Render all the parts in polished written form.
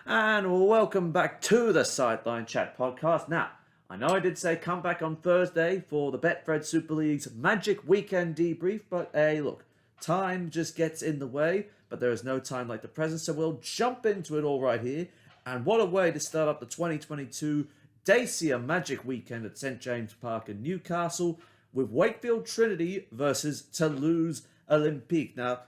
And welcome back to the Sideline Chat podcast. Now, I know I did say come back on Thursday for the Betfred Super League's Magic Weekend Debrief, but hey, look, time just gets in the way, but there is no time like the present, so we'll jump into it all right here. And what a way to start up the 2022 Dacia Magic Weekend at St James Park in Newcastle with Wakefield Trinity versus Toulouse Olympique. Now,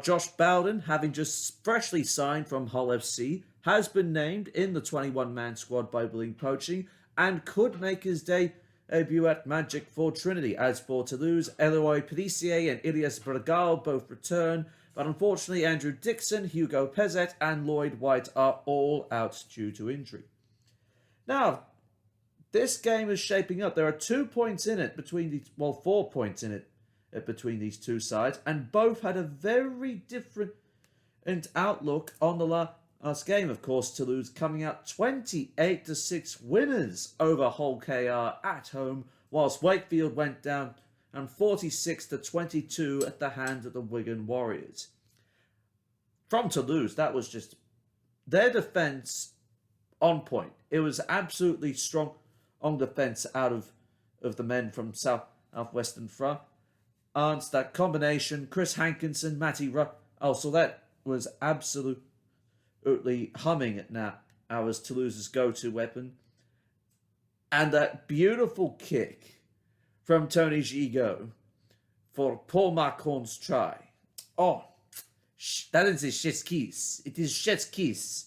Josh Bowden, having just freshly signed from Hull FC, has been named in the 21-man squad by Willing Poaching and could make his debut at Magic for Trinity. As for Toulouse, Eloy Pelissier and Ilias Bragal both return, but unfortunately Andrew Dixon, Hugo Pezet and Lloyd White are all out due to injury. Now, this game is shaping up. There are 2 points in it between these, 4 points in it between these two sides, and both had a very different outlook on the last game. Of course, Toulouse coming out 28-6 winners over Hull KR at home, whilst Wakefield went down and 46-22 at the hands of the Wigan Warriors. From Toulouse, that was just their defence on point. It was absolutely strong on defence out of the men from Southwestern France. And that combination, Chris Hankinson, Matty so that was absolutely humming it now. Was Toulouse's go-to weapon. And that beautiful kick from Tony Gigot for Paul Marcon's try. Oh, that is his chef's kiss. It is chef's kiss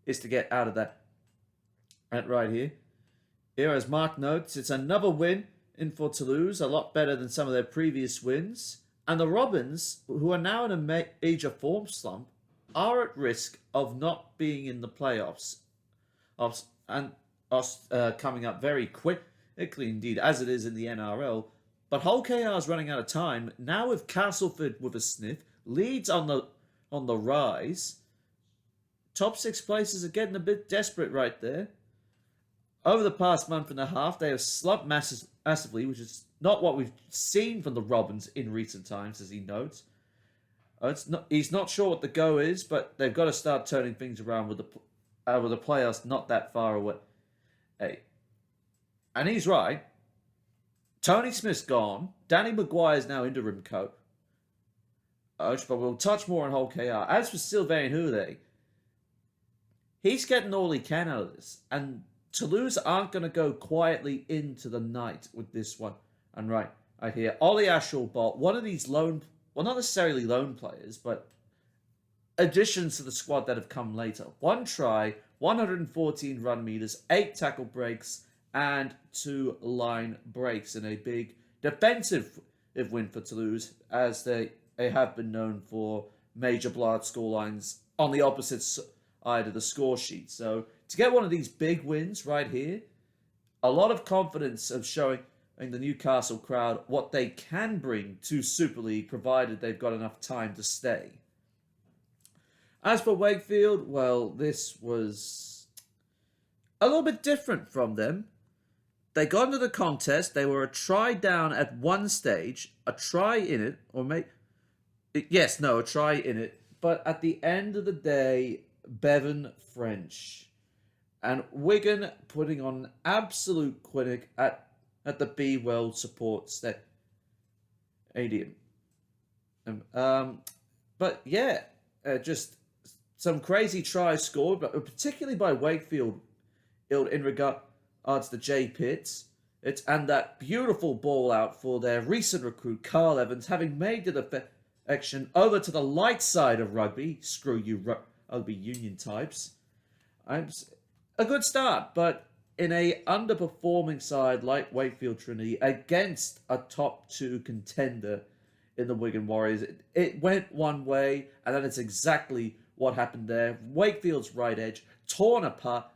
is to get out of that. And right here. Here, as Mark notes, it's another win in for Toulouse, a lot better than some of their previous wins. And the Robins, who are now in a major form slump, are at risk of not being in the playoffs. And us coming up very quickly indeed, as it is in the NRL. But Hull KR is running out of time. Now with Castleford with a sniff, Leeds on the rise. Top 6 places are getting a bit desperate right there. Over the past month and a half, they have slumped massively, which is not what we've seen from the Robins in recent times, as he notes. He's not sure what the go is, but they've got to start turning things around with the playoffs not that far away. Hey. And he's right. Tony Smith's gone. Danny Maguire's now interim coach, but we'll touch more on Hull KR. As for Sylvain Houdet, he's getting all he can out of this, and Toulouse aren't going to go quietly into the night with this one. And right, I hear Ollie Ashelbot, one of these not necessarily lone players, but additions to the squad that have come later. 1 try, 114 run meters, 8 tackle breaks, and 2 line breaks in a big defensive win for Toulouse, as they have been known for major blowout scorelines on the opposite side of the score sheet. So to get one of these big wins right here, a lot of confidence of showing the Newcastle crowd what they can bring to Super League, provided they've got enough time to stay. As for Wakefield, well, this was a little bit different from them. They got into the contest. They were a try down at one stage, a try in it, a try in it. But at the end of the day, Bevan French and Wigan putting on an absolute clinic at the B World Support Stadium. But yeah, just some crazy tries scored, but particularly by Wakefield in regards to Jay Pitts. And that beautiful ball out for their recent recruit, Carl Evans, having made the defection over to the light side of rugby. Screw you, rugby union types. A good start, but in a underperforming side like Wakefield Trinity against a top 2 contender in the Wigan Warriors, it went one way, and that is exactly what happened there. Wakefield's right edge torn apart,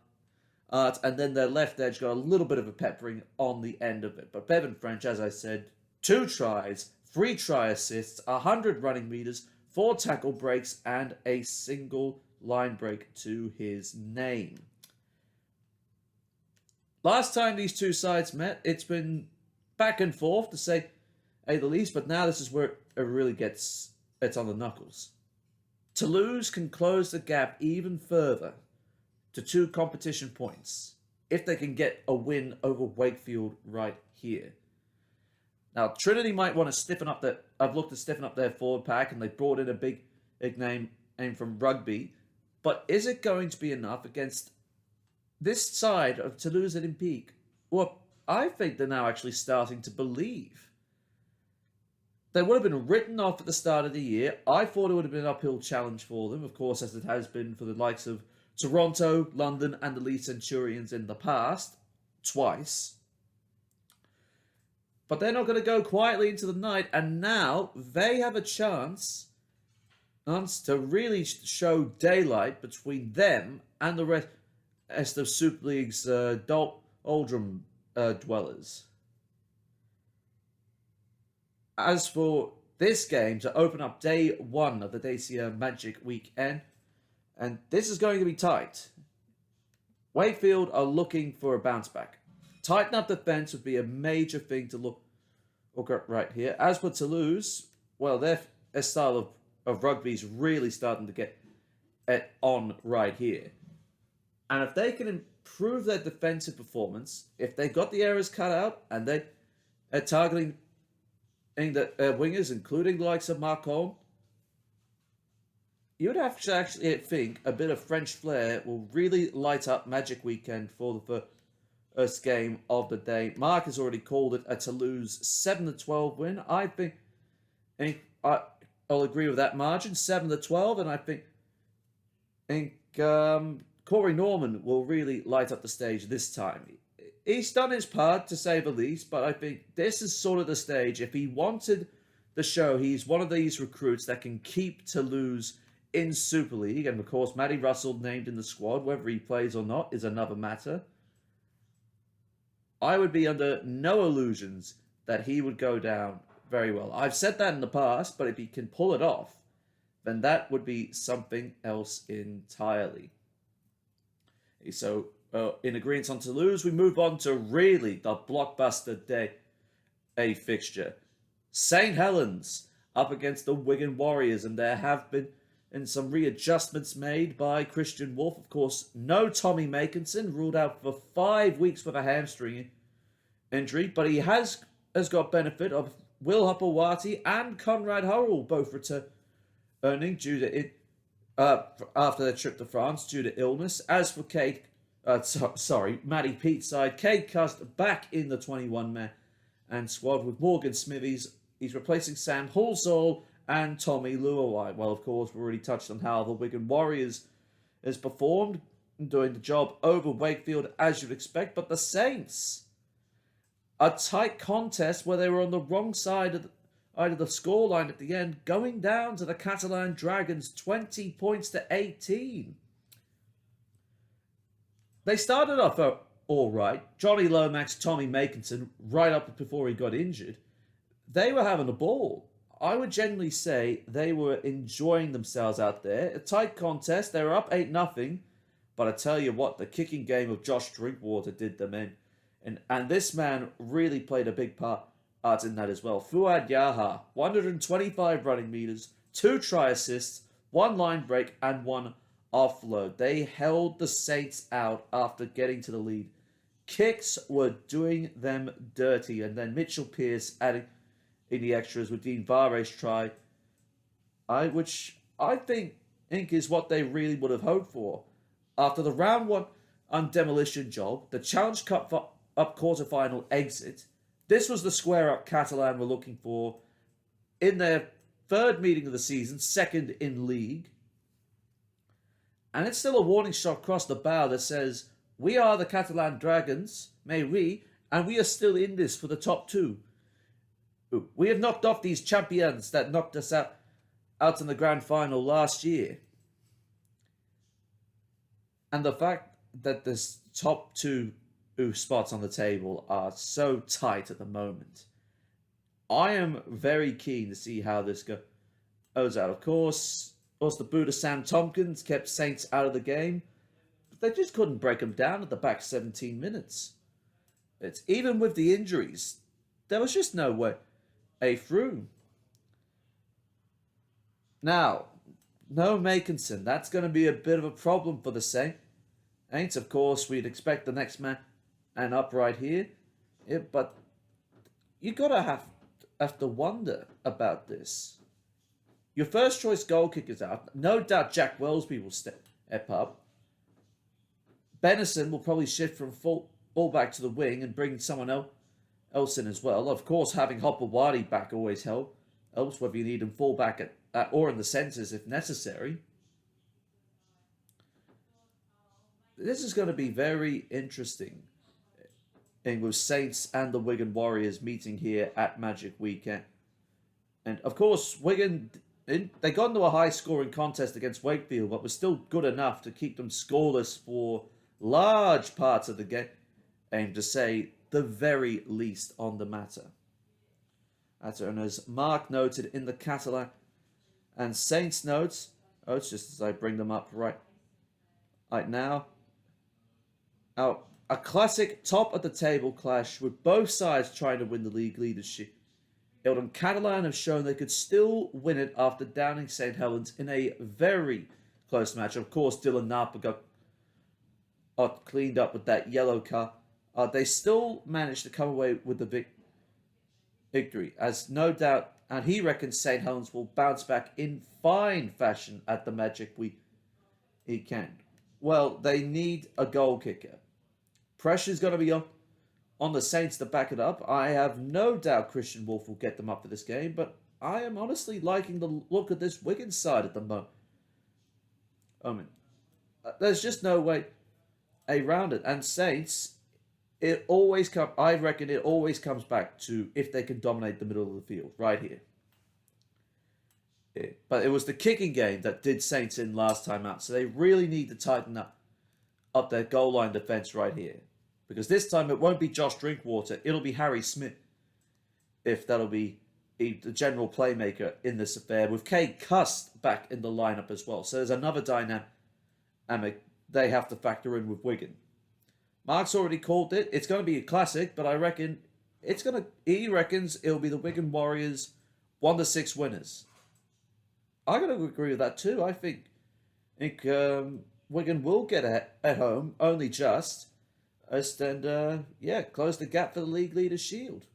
and then their left edge got a little bit of a peppering on the end of it. But Bevan French, as I said, 2 tries, 3 try assists, 100 running meters, 4 tackle breaks, and a single line break to his name. Last time these two sides met, it's been back and forth, to say the least, but now this is where it really it's on the knuckles. Toulouse can close the gap even further to 2 competition points if they can get a win over Wakefield right here. Now, Trinity might want to stiffen up their... I've looked to stiffen up their forward pack, and they brought in a big name from Rugby. But is it going to be enough against this side of Toulouse Olympique? Well, I think they're now actually starting to believe. They would have been written off at the start of the year. I thought it would have been an uphill challenge for them, of course, as it has been for the likes of Toronto, London, and the Leeds Centurions in the past, twice. But they're not going to go quietly into the night, and now they have a chance to really show daylight between them and the rest of Super League's Oldham dwellers. As for this game, to open up day 1 of the Dacia Magic weekend, and this is going to be tight. Wakefield are looking for a bounce back. Tighten up defense would be a major thing to look at right here. As for Toulouse, well, their style of rugby is really starting to get on right here. And if they can improve their defensive performance, if they got the errors cut out and they are targeting the wingers, including the likes of Marcon, you would have to actually think a bit of French flair will really light up Magic Weekend for the first game of the day. Mark has already called it a Toulouse 7-12 win. I think I'll agree with that margin, 7-12, and I think Corey Norman will really light up the stage this time. He's done his part, to say the least, but I think this is sort of the stage. If he wanted the show, he's one of these recruits that can keep Toulouse in Super League, and of course, Matty Russell named in the squad. Whether he plays or not is another matter. I would be under no illusions that he would go down very well. I've said that in the past, but if he can pull it off, then that would be something else entirely. So, in agreement on Toulouse, we move on to really the blockbuster day a fixture. St. Helens up against the Wigan Warriors, and there have been some readjustments made by Christian Wolf. Of course, no Tommy Makinson, ruled out for 5 weeks with a hamstring injury, but he has got benefit of Will Hopewati and Conrad Hurrell, both returning due to after their trip to France due to illness. As for Matty Pete's side, Cade Cust back in the 21-man and squad with Morgan Smithies. He's replacing Sam Halsall and Tommy Luawai. Well, of course, we already touched on how the Wigan Warriors has performed, doing the job over Wakefield as you'd expect, but the Saints, a tight contest where they were on the wrong side of the scoreline at the end, going down to the Catalan Dragons 20 points to 18. They started off all right. Johnny Lomax, Tommy Makinson, right up before he got injured. They were having a ball. I would generally say they were enjoying themselves out there. A tight contest. They were up 8-0. But I tell you what, the kicking game of Josh Drinkwater did them in. And this man really played a big part in that as well. Fuad Yaha, 125 running meters, 2 try assists, 1 line break, and 1 offload. They held the Saints out after getting to the lead. Kicks were doing them dirty. And then Mitchell Pearce adding in the extras with Dean Vare's try, which I think is what they really would have hoped for. After the round 1 demolition job, the Challenge Cup up quarterfinal exit, this was the square-up Catalan were looking for in their 3rd meeting of the season, 2nd in league. And it's still a warning shot across the bow that says, we are the Catalan Dragons, may we, and we are still in this for the top 2. We have knocked off these champions that knocked us out in the grand final last year. And the fact that this top 2 spots on the table are so tight at the moment, I am very keen to see how this goes out. Of course, the Buddha Sam Tompkins kept Saints out of the game. But they just couldn't break them down at the back 17 minutes. It's even with the injuries, there was just no way through. Now, no Makinson. That's going to be a bit of a problem for the Saints. Ain't, of course, we'd expect the next man and up right here. But you gotta have to wonder about this. Your first choice goal kicker's out. No doubt Jack Wellsby will step up. Benison will probably shift from fullback to the wing and bring someone else in as well. Of course, having Hopewadi back always helps, whether you need him fullback or in the centres if necessary. This is going to be very interesting with Saints and the Wigan Warriors meeting here at Magic Weekend. And of course, Wigan, they got into a high-scoring contest against Wakefield, but was still good enough to keep them scoreless for large parts of the game, and to say the very least on the matter. And as Mark noted in the Catalan and Saints notes, it's just as I bring them up right now. A classic top-of-the-table clash with both sides trying to win the league leadership. And Catalan have shown they could still win it after downing St. Helens in a very close match. Of course, Dylan Napa got cleaned up with that yellow card. They still managed to come away with the victory, as no doubt, and he reckons St. Helens will bounce back in fine fashion at the Magic weekend. Well, they need a goal kicker. Pressure's going to be on the Saints to back it up. I have no doubt Christian Wolf will get them up for this game, but I am honestly liking the look of this Wigan side at the moment. I mean, there's just no way around it. And Saints, I reckon it always comes back to if they can dominate the middle of the field, right here. But it was the kicking game that did Saints in last time out, so they really need to tighten up their goal line defense right here. Because this time it won't be Josh Drinkwater, it'll be Harry Smith, if that'll be the general playmaker in this affair, with Kay Cust back in the lineup as well. So there's another dynamic they have to factor in with Wigan. Mark's already called it. It's going to be a classic, but I reckon he reckons it'll be the Wigan Warriors 1-6 winners. I'm going to agree with that too. I think Wigan will get at home, only just. And close the gap for the league leaders' shield.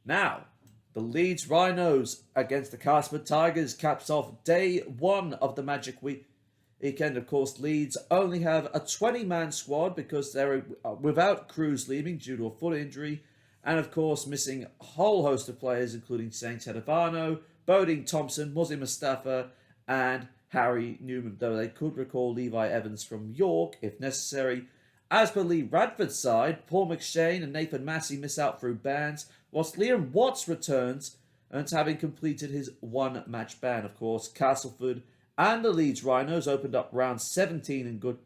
Now, the Leeds Rhinos against the Casper Tigers caps off day one of the Magic weekend. Of course, Leeds only have a 20-man squad because they're without Cruz leaving due to a foot injury, and of course missing a whole host of players including Saint Hedivano, Bodine Thompson, Muzi Mustafa, and Harry Newman, though they could recall Levi Evans from York if necessary. As per Lee Radford's side, Paul McShane and Nathan Massey miss out through bans, whilst Liam Watts returns and having completed his one-match ban. Of course, Castleford and the Leeds Rhinos opened up round 17 in good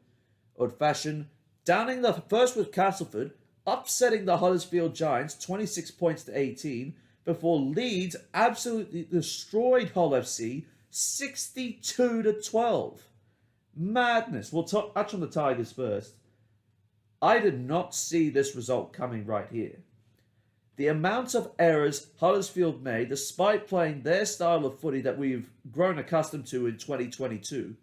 fashion, downing the first with Castleford, upsetting the Huddersfield Giants 26 points to 18, before Leeds absolutely destroyed Hull FC 62 to 12. Madness. We'll touch on the Tigers first. I did not see this result coming right here. The amount of errors Huddersfield made, despite playing their style of footy that we've grown accustomed to in 2022,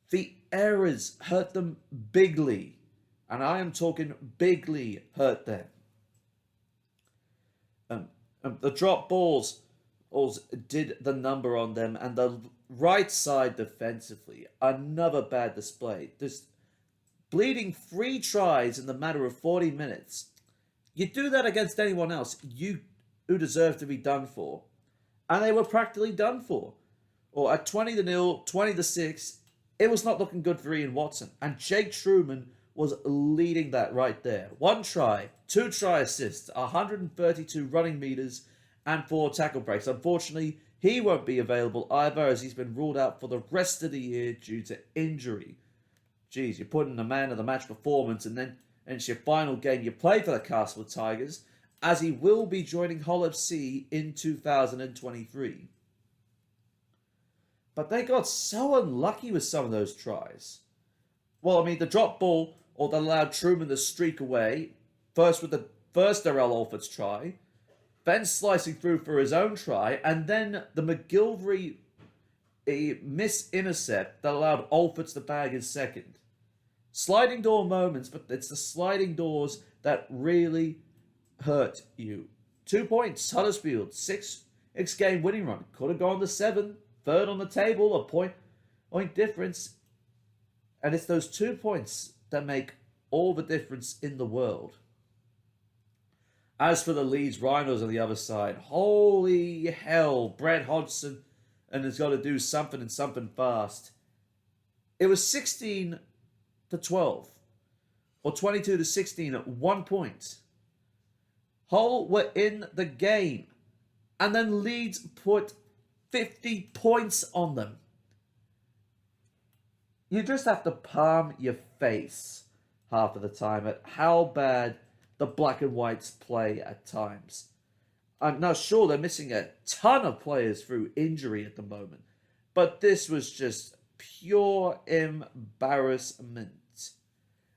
the errors hurt them bigly. And I am talking bigly hurt them. The drop balls did the number on them, and the right side defensively, another bad display. This bleeding 3 tries in the matter of 40 minutes. You do that against anyone else, you who deserve to be done for. And they were practically done for. Or at 20-0, 20-6, it was not looking good for Ian Watson. And Jake Truman was leading that right there. 1 try, 2 try assists, 132 running meters, and 4 tackle breaks. Unfortunately, he won't be available either, as he's been ruled out for the rest of the year due to injury. Geez, you're putting a man of the match performance, and then it's your final game you play for the Castle Tigers, as he will be joining Hull FC in 2023. But they got so unlucky with some of those tries. Well, I mean, the drop ball, or that allowed Truman to streak away, first with the first Darrell Alford's try, then slicing through for his own try, and then the McGilvery miss intercept that allowed Alford to bag his second. Sliding door moments, but it's the sliding doors that really hurt you. 2 points, Huddersfield, 6 game winning run. Could have gone to 7, third on the table, a point difference. And it's those 2 points that make all the difference in the world. As for the Leeds Rhinos on the other side, holy hell, Brett Hodgson and has got to do something and something fast. It was 16-12 or 22-16 at 1 point. Hull were in the game, and then Leeds put 50 points on them. You just have to palm your face half of the time at how bad the black and whites play at times. I'm not sure they're missing a ton of players through injury at the moment, but this was just pure embarrassment.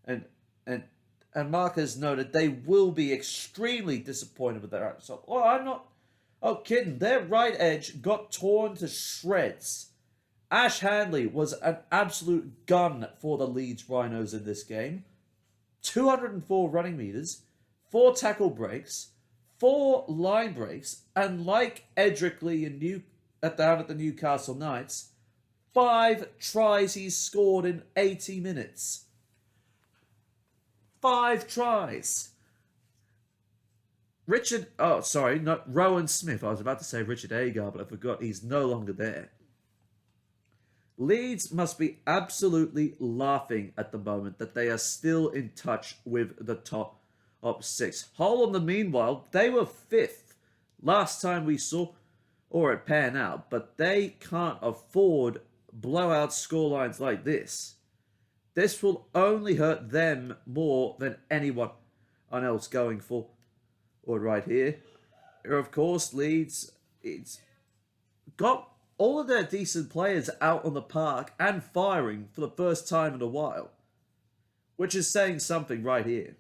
And Mark has noted they will be extremely disappointed with their result. Oh, I'm not kidding. Their right edge got torn to shreds. Ash Handley was an absolute gun for the Leeds Rhinos in this game. 204 running meters, 4 tackle breaks, 4 line breaks, and like Edrickley down at the Newcastle Knights, 5 tries he's scored in 80 minutes. 5 tries. Rowan Smith. I was about to say Richard Agar, but I forgot he's no longer there. Leeds must be absolutely laughing at the moment that they are still in touch with the top 6. Hull, on the meanwhile, they were 5th last time we saw it pan out, but they can't afford blowout scorelines like this. This will only hurt them more than anyone else going forward. Right here, of course, Leeds, it's got all of their decent players out on the park and firing for the first time in a while, which is saying something right here.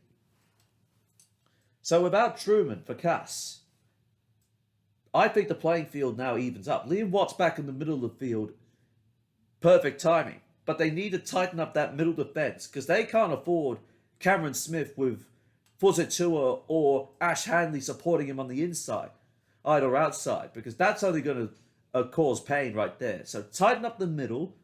So without Truman for Cass, I think the playing field now evens up. Liam Watt's back in the middle of the field. Perfect timing. But they need to tighten up that middle defence because they can't afford Cameron Smith with Fuzitua or Ash Handley supporting him on the inside or outside, because that's only going to cause pain right there. So tighten up the middle,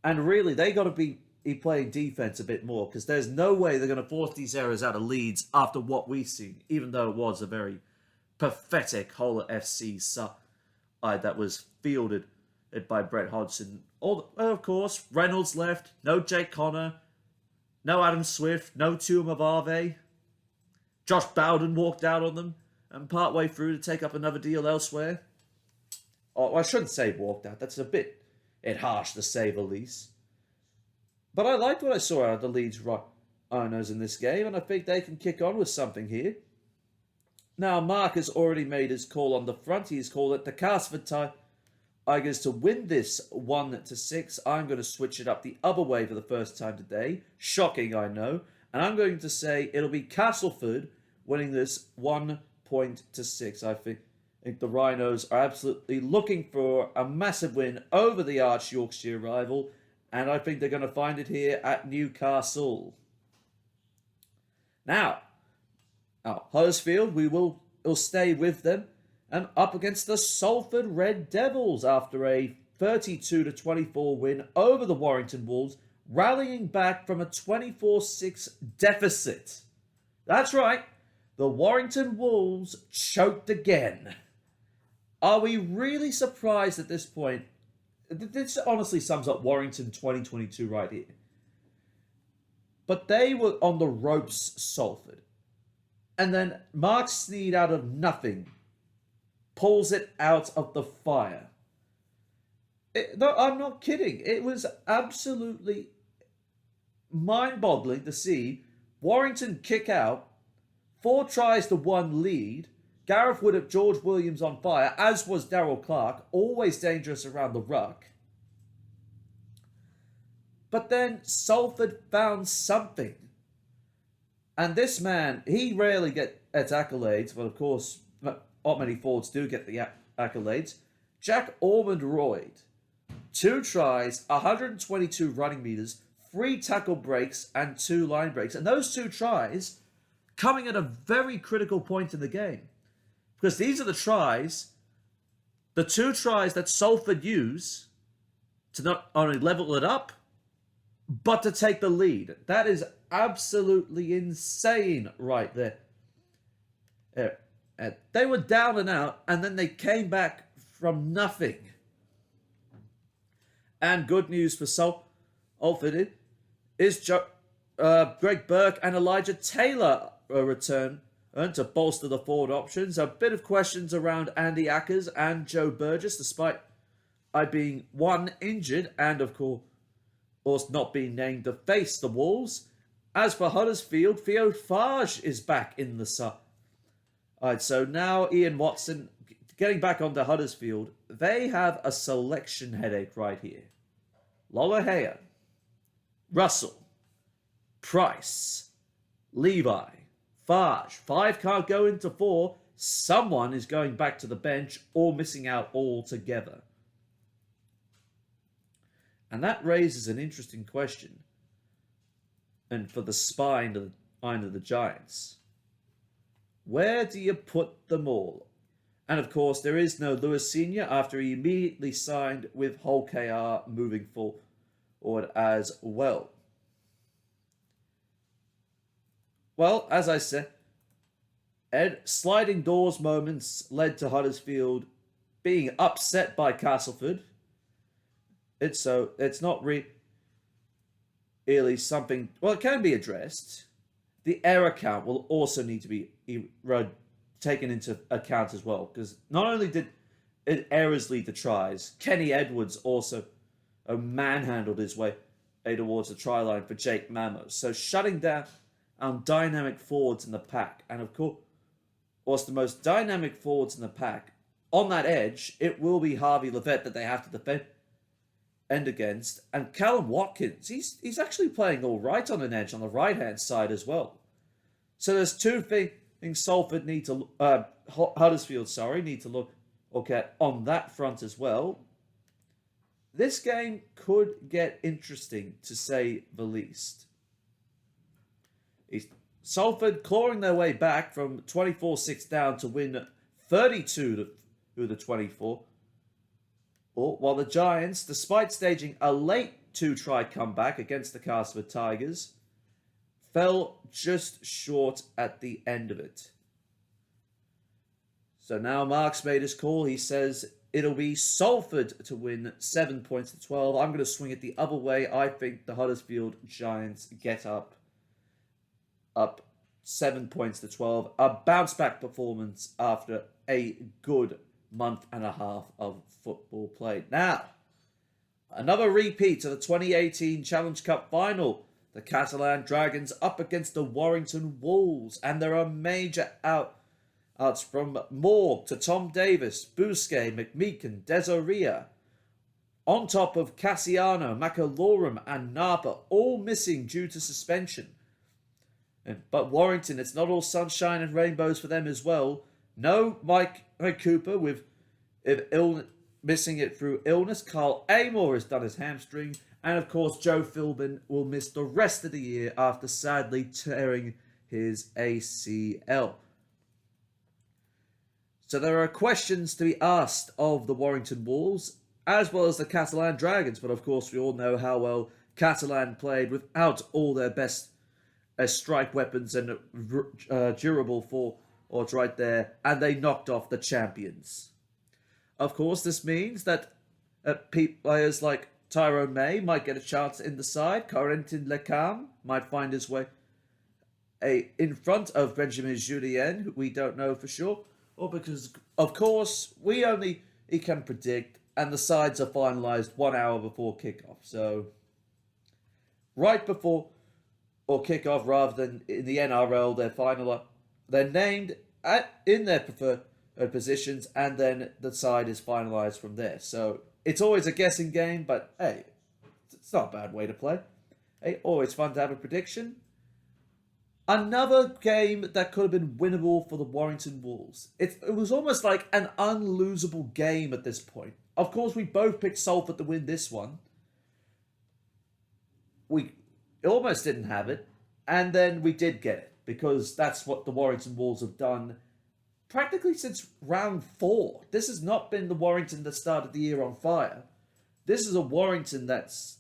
and really they got to be playing defence a bit more, because there's no way they're going to force these errors out of Leeds after what we've seen, even though it was a very pathetic Hull FC side that was fielded by Brett Hodgson. Of course, Reynolds left, no Jake Connor, no Adam Swift, no Tuamavave. Josh Bowden walked out on them and partway through to take up another deal elsewhere. Oh, I shouldn't say walked out. That's a bit harsh to say the least. But I liked what I saw out of the Leeds Rhinos in this game, and I think they can kick on with something here. Now, Mark has already made his call on the front. He's called it the Casford Tigers to win this 1-6. I'm going to switch it up the other way for the first time today. Shocking, I know. And I'm going to say it'll be Castleford winning this 1-6. I think the Rhinos are absolutely looking for a massive win over the arch Yorkshire rival, and I think they're going to find it here at Newcastle. Now, Huddersfield, we'll stay with them, and up against the Salford Red Devils after a 32-24 win over the Warrington Wolves, rallying back from a 24-6 deficit. That's right, the Warrington Wolves choked again. Are we really surprised at this point? This honestly sums up Warrington 2022 right here. But they were on the ropes, Salford. And then Mark Sneed, out of nothing, pulls it out of the fire. No, I'm not kidding. It was absolutely mind-boggling to see Warrington kick out, 4 tries to 1 lead, Gareth Wood at George Williams on fire, as was Daryl Clark, always dangerous around the ruck. But then Salford found something. And this man, he rarely gets accolades, but of course, not many forwards do get the accolades. Jack Ormond-Royd, 2 tries, 122 running meters, 3 tackle breaks and 2 line breaks. And those 2 tries coming at a very critical point in the game. Because these are the 2 tries that Salford use to not only level it up, but to take the lead. That is absolutely insane right there. They were down and out, and then they came back from nothing. And good news for Salford is Greg Burke and Elijah Taylor return to bolster the forward options. A bit of questions around Andy Ackers and Joe Burgess, despite being one injured and, of course, not being named to face the Wolves. As for Huddersfield, Theo Farge is back in the side. So now Ian Watson, getting back onto Huddersfield, they have a selection headache right here. Lolohea, Russell, Price, Levi, Farge. 5 can't go into 4. Someone is going back to the bench or missing out altogether. And that raises an interesting question. And for the spine of the Giants, where do you put them all? And of course, there is no Lewis Sr. after he immediately signed with Hull KR moving forward as well. Well, as I said, sliding doors moments led to Huddersfield being upset by Castleford. It's not really something. Well, it can be addressed. The error count will also need to be taken into account as well, because not only did errors lead to tries, Kenny Edwards also manhandled his way towards the try line for Jake Mamos. So shutting down dynamic forwards in the pack, and of course the most dynamic forwards in the pack on that edge, it will be Harvey Levett that they have to defend against, and Callum Watkins, he's actually playing all right on an edge on the right hand side as well. So there's 2 things Salford need to Huddersfield need to look at on that front as well. This game could get interesting, to say the least. Salford clawing their way back from 24-6 down to win 32 to the 24. While the Giants, despite staging a late 2-try comeback against the Castleford Tigers, fell just short at the end of it. So now Mark's made his call. He says it'll be Salford to win 7 points to 12. I'm going to swing it the other way. I think the Huddersfield Giants get up 7 points to 12. A bounce back performance after a good month and a half of football played. Now, another repeat of the 2018 Challenge Cup final. The Catalan Dragons up against the Warrington Wolves. And there are major outs from Morg to Tom Davis, Bousquet, McMeekin, Desoria. On top of Cassiano, Macalorum and Napa, all missing due to suspension. But Warrington, it's not all sunshine and rainbows for them as well. No Mike Cooper missing it through illness. Carl Amor has done his hamstring. And of course, Joe Philbin will miss the rest of the year after sadly tearing his ACL. So there are questions to be asked of the Warrington Wolves, as well as the Catalan Dragons. But of course, we all know how well Catalan played without all their best strike weapons and durable forwards right there. And they knocked off the champions. Of course, this means that players like Tyrone May might get a chance in the side. Corentin Lecam might find his way in front of Benjamin Julien, who we don't know for sure. Or because, of course, he can predict, and the sides are finalised 1 hour before kickoff. So, right before or kickoff, rather than in the NRL, they're named in their preferred positions, and then the side is finalised from there. So, it's always a guessing game, but hey, it's not a bad way to play. Hey, always fun to have a prediction. Another game that could have been winnable for the Warrington Wolves. It was almost like an unlosable game at this point. Of course, we both picked Salford to win this one. almost didn't have it, and then we did get it because that's what the Warrington Wolves have done practically since round 4. This has not been the Warrington that started the year on fire. This is a Warrington that's,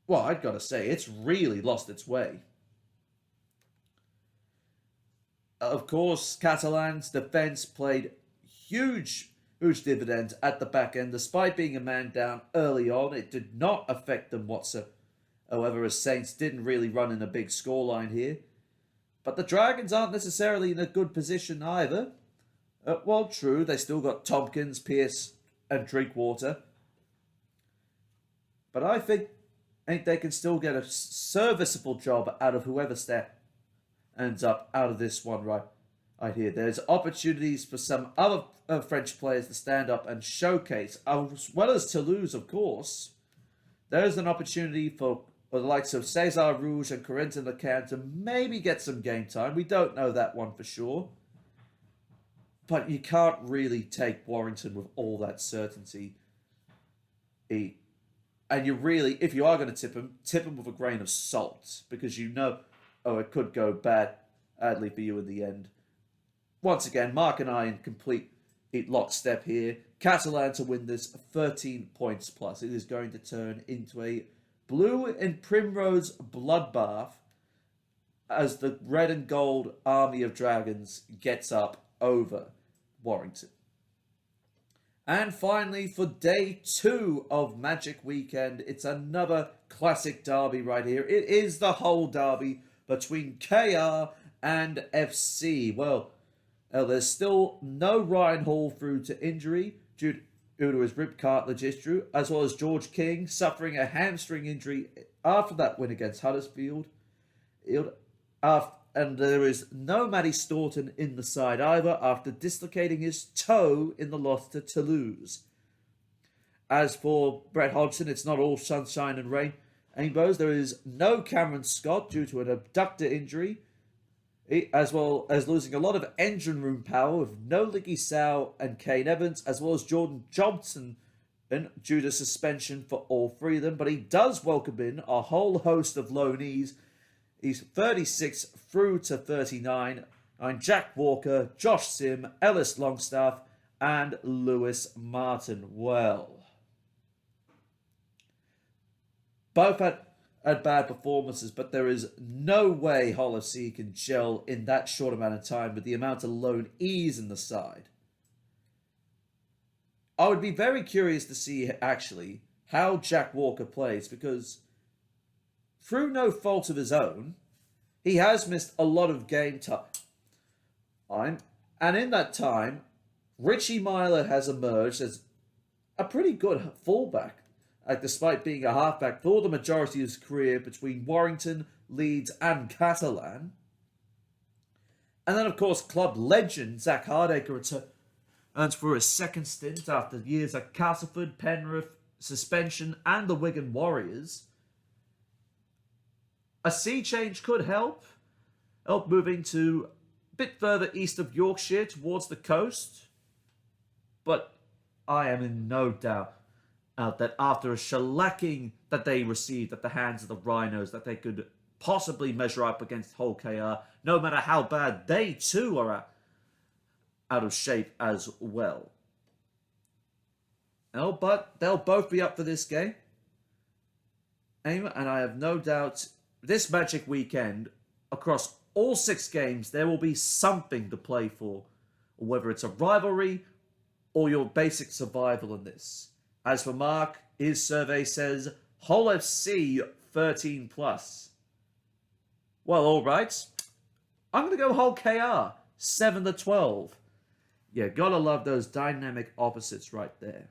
well, I've got to say, it's really lost its way. Of course, Catalan's defence played huge dividends at the back end. Despite being a man down early on, it did not affect them whatsoever. However, as Saints didn't really run in a big scoreline here. But the Dragons aren't necessarily in a good position either. Well, true, they still got Tompkins, Pierce, and Drinkwater. But I think they can still get a serviceable job out of whoever ends up out of this one right here. There's opportunities for some other French players to stand up and showcase, as well as Toulouse, of course. There's an opportunity for the likes of César Rouge and Corentin Lecan to maybe get some game time. We don't know that one for sure. But you can't really take Warrington with all that certainty. And you really, if you are going to tip him with a grain of salt. Because you know, it could go badly for you in the end. Once again, Mark and I in complete lockstep here. Catalan to win this 13 points plus. It is going to turn into a blue and primrose bloodbath as the red and gold army of dragons gets up over Warrington. And finally, for day 2 of Magic Weekend, it's another classic derby right here. It is the whole derby between KR and FC. Well, there's still no Ryan Hall through to injury due to his rib cartilage issue, as well as George King suffering a hamstring injury after that win against Huddersfield. And there is no Matty Staunton in the side either after dislocating his toe in the loss to Toulouse. As for Brett Hodgson, it's not all sunshine and rainbows. There is no Cameron Scott due to an abductor injury, as well as losing a lot of engine room power with no Licky Sow and Kane Evans, as well as Jordan Johnson due to suspension for all 3 of them. But he does welcome in a whole host of loanees. He's 36 through to 39. And Jack Walker, Josh Sim, Ellis Longstaff, and Lewis Martin. Well, both had bad performances, but there is no way Hollow Sea can gel in that short amount of time with the amount of lone ease in the side. I would be very curious to see, actually, how Jack Walker plays, because through no fault of his own, he has missed a lot of game time. And in that time, Richie Myler has emerged as a pretty good fullback, despite being a halfback for the majority of his career between Warrington, Leeds and Catalan. And then, of course, club legend Zach Hardacre returns for his second stint after years at Castleford, Penrith, suspension, and the Wigan Warriors. A sea change could help moving to a bit further east of Yorkshire towards the coast. But I am in no doubt that after a shellacking that they received at the hands of the Rhinos, that they could possibly measure up against Hull KR, no matter how bad they too are out of shape as well. No, but they'll both be up for this game. And I have no doubt this Magic Weekend, across all 6 games, there will be something to play for, whether it's a rivalry or your basic survival in this. As for Mark, his survey says Hull FC 13 plus. Well, all right. I'm going to go Hull KR 7 to 12. Yeah, gotta love those dynamic opposites right there.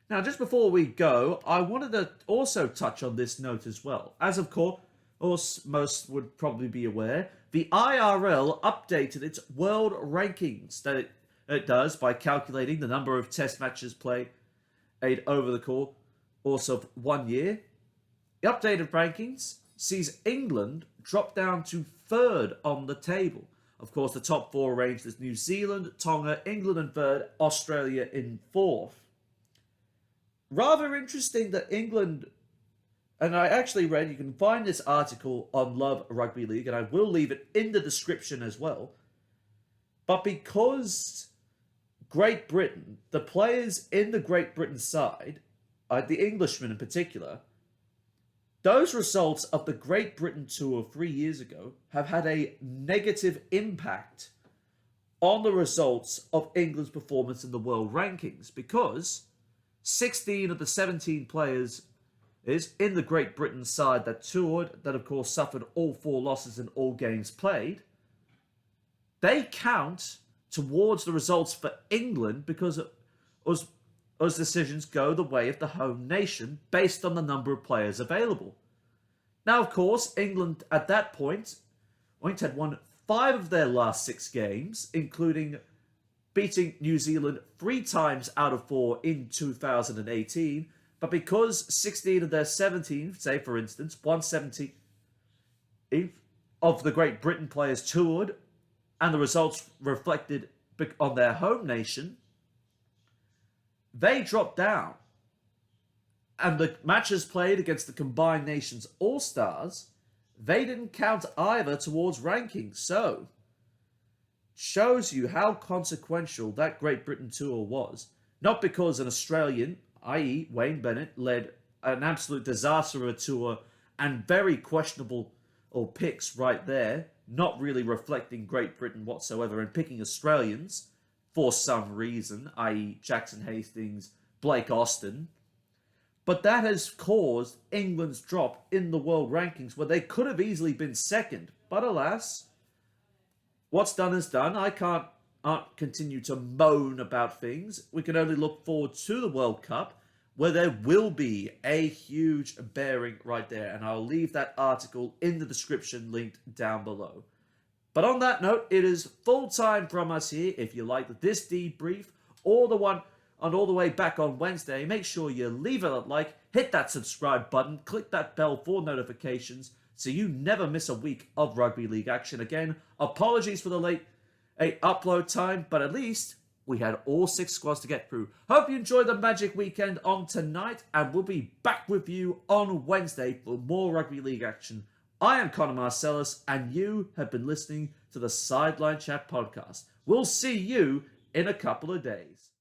Now, just before we go, I wanted to also touch on this note as well. As of course, most would probably be aware, the IRL updated its world rankings that it does by calculating the number of test matches played over the course of 1 year. The updated rankings sees England drop down to 3rd on the table. Of course, the top 4 arranged as New Zealand, Tonga, England in 3rd, Australia in 4th. Rather interesting that England And I actually read, you can find this article on Love Rugby League, and I will leave it in the description as well. But because Great Britain, the players in the Great Britain side, the Englishmen in particular, those results of the Great Britain tour 3 years ago have had a negative impact on the results of England's performance in the world rankings, because 16 of the 17 players is in the Great Britain side that toured, that of course suffered all 4 losses in all games played, they count towards the results for England because those decisions go the way of the home nation based on the number of players available. Now, of course, England at that point had won 5 of their last 6 games, including beating New Zealand 3 times out of 4 in 2018. But because 16 of their 17, say for instance, 117 of the Great Britain players toured, and the results reflected on their home nation, they dropped down. And the matches played against the combined nations all-stars, they didn't count either towards rankings. So, shows you how consequential that Great Britain tour was. Not because an Australian, i.e. Wayne Bennett, led an absolute disaster of a tour and very questionable picks right there, not really reflecting Great Britain whatsoever, and picking Australians for some reason, i.e. Jackson Hastings, Blake Austin. But that has caused England's drop in the world rankings, where they could have easily been second. But alas, what's done is done. I can't continue to moan about things. We can only look forward to the World Cup, where there will be a huge bearing right there. And I'll leave that article in the description linked down below. But on that note, it is full time from us here. If you like this debrief or the one on all the way back on Wednesday, make sure you leave it a like, hit that subscribe button, click that bell for notifications so you never miss a week of rugby league action. Again, apologies for the late upload time, but at least we had all 6 squads to get through. Hope you enjoyed the Magic Weekend on tonight, and we'll be back with you on Wednesday for more rugby league action. I am Connor Marcellus, and you have been listening to the Sideline Chat podcast. We'll see you in a couple of days.